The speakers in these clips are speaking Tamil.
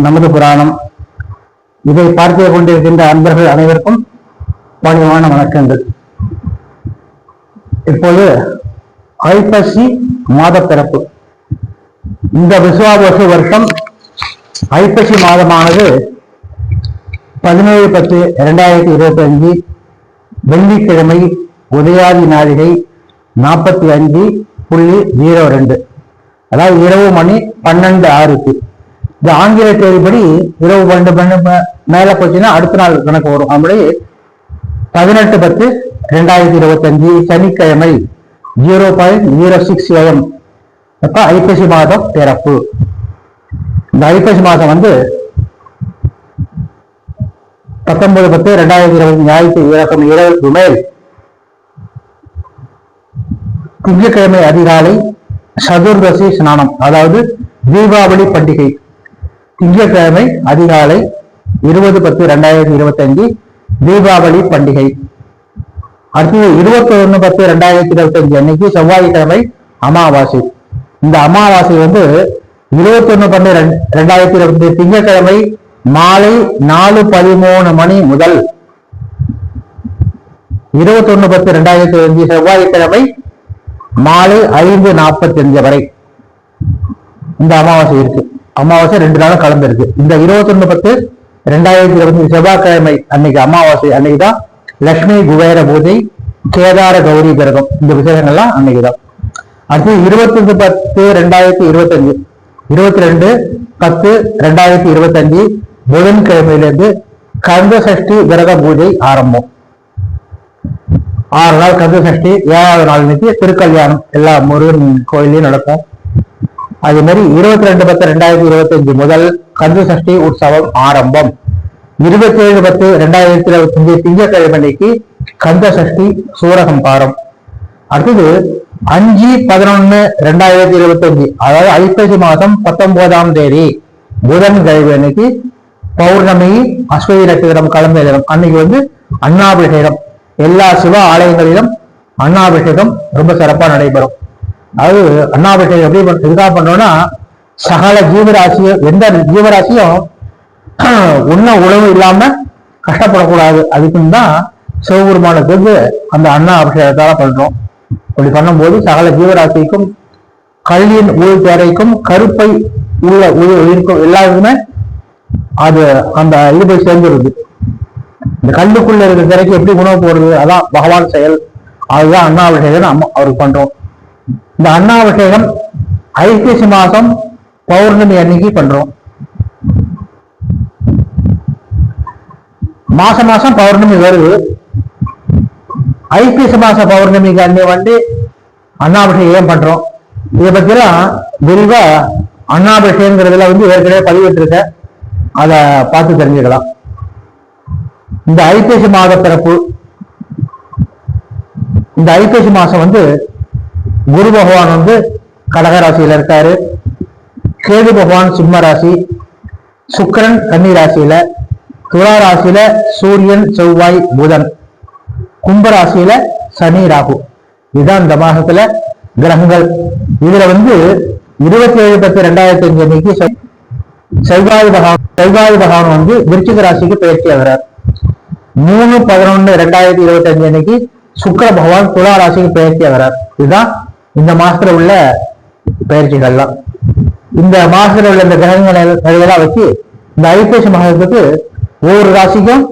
நமது புராணம். இதை பார்த்து கொண்டிருக்கின்ற அன்பர்கள் அனைவருக்கும் பணிவான வணக்கங்கள். இப்போது ஐப்பசி மாத பிறப்பு. இந்த விசுவாவசு வருஷம் ஐப்பசி மாதமானது 17/10/2025 வெள்ளிக்கிழமை உதயாதி நாழிகை 45:02, அதாவது இரவு மணி 12:06. இந்த ஆங்கில தேதிப்படி இரவு 12 மேல போச்சுன்னா அடுத்த நாள் கணக்கு வரும். அப்படி 18/10/2025 சனிக்கிழமை 0.06 AM அப்ப ஐப்பசி மாதம் பிறப்பு. இந்த ஐப்பசி மாதம் 19/10/2020 ஞாயிற்று இரவுக்கு மேல் திங்கட்கிழமை அதிகாலை சதுர்தசி ஸ்நானம், அதாவது தீபாவளி பண்டிகை. திங்கட்கிழமை அதிகாலை 20/10/2025 தீபாவளி பண்டிகை. அடுத்தது 21/10/2025 அன்னைக்கு செவ்வாய்க்கிழமை அமாவாசை. இந்த அமாவாசை 21/12/2025 திங்கட்கிழமை மாலை 4:13 மணி முதல் 21/10/2025 செவ்வாய்க்கிழமை மாலை 5:45 வரை இந்த அமாவாசை இருக்கு. அமாவாசை 2 நாளும் கலந்து இருக்கு. இந்த 21/10/2025 செவ்வாய்க்கிழமை அன்னைக்கு அமாவாசை அன்னைக்குதான் லட்சுமி குபேர பூஜை, கேதார கௌரி கிரகம், இந்த விசேஷங்கள்லாம் அன்னைக்குதான். அடுத்து 25/10/2025 22/10/2025 புதன்கிழமையிலிருந்து கந்த சஷ்டி கிரக பூஜை ஆரம்பம். 6 நாள் கந்த சஷ்டி, 7வது நாள் இன்னைக்கு திருக்கல்யாணம் எல்லா முருகன் கோயிலையும் நடக்கும். அதே மாதிரி 22/10/2025 முதல் கந்த சஷ்டி உற்சவம் ஆரம்பம். 27/10/2025 திங்கட்கிழமைக்கு கந்த சஷ்டி சூரசம்ஹாரம். அடுத்தது 5/11/2025 அதாவது ஐப்பசி மாதம் 19ஆம் தேதி புதன்கிழமைக்கு பௌர்ணமி அஸ்வதி நட்சத்திரம் கலந்த தினம். அன்னைக்கு அன்னாபிஷேகம், எல்லா சிவ ஆலயங்களிலும் அன்னாபிஷேகம் ரொம்ப சிறப்பா நடைபெறும். அதாவது அன்னாபிஷேகம் எப்படி இதுக்காக பண்றோம்னா, சகல ஜீவராசியும் எந்த ஜீவராசியும் உண்ண உணவு இல்லாம கஷ்டப்படக்கூடாது. அதுக்குன்னு தான் சிவபெருமானுக்கு அந்த அண்ணா அபிஷேகத்தால பண்றோம். அப்படி பண்ணும்போது சகல ஜீவராசிக்கும் கல்லின் உள் தேரைக்கும் கருப்பை உள்ள இருக்கும் எல்லாருக்குமே அது அந்த இது போய் சேர்ந்துருது. இந்த கல்லுக்குள்ள இருக்கிற திரைக்கு எப்படி உணவு போடுறது, அதான் பகவான் செயல். அதுதான் அண்ணாபிஷேகம் அவருக்கு பண்றோம். இந்த அண்ணாபிஷேகம் ஐப்பசி மாசம் பௌர்ணமி அன்னைக்கு பண்றோம். மாசம் மாசம் பௌர்ணமி வருது. ஐப்பசி மாச பௌர்ணமிக்கு அன்னை அண்ணாபிஷேகம் பண்றோம். இதை பத்திலாம் விரிவா அண்ணாபிஷேகங்கிறதுல ஏற்கனவே பதிவிட்டிருக்க, அதை பார்த்து தெரிஞ்சுக்கலாம். இந்த ஐப்பசி மாத பிறப்பு. இந்த ஐப்பசி மாசம் குரு பகவான் கடகராசியில இருக்காரு, கேது பகவான் சிம்ம ராசி, சுக்கிரன் கன்னி ராசியில, துலா ராசியில சூரியன் செவ்வாய் புதன், கும்பராசியில சனி ராகு. இதுதான் இந்த மாசத்துல கிரகங்கள். இதுல 27/10/2025 அன்னைக்கு செவ்வாய் பகவான் விருச்சிக ராசிக்கு பயிற்சி ஆகிறார். 3/11/2025 அன்னைக்கு சுக்கிர பகவான் துலா ராசிக்கு பயிற்சி ஆகிறார். இதுதான் இந்த மாசத்துல உள்ள பயிற்சிகள்லாம். இந்த மாசத்துல உள்ள இந்த கிரகங்களை வச்சு இந்த ஐப்பசி மாசத்துக்கு ஒவ்வொரு ராசிக்கும்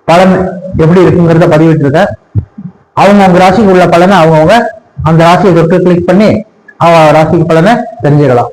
பலன் எப்படி இருக்குங்கிறத பதிவிட்டு இருக்க. அவங்கவுங்க ராசிக்கு உள்ள பலனை அவங்கவுங்க அந்த ராசியை தொட்டு கிளிக் பண்ணி அவங்க ராசிக்கு பலனை தெரிஞ்சுக்கலாம்.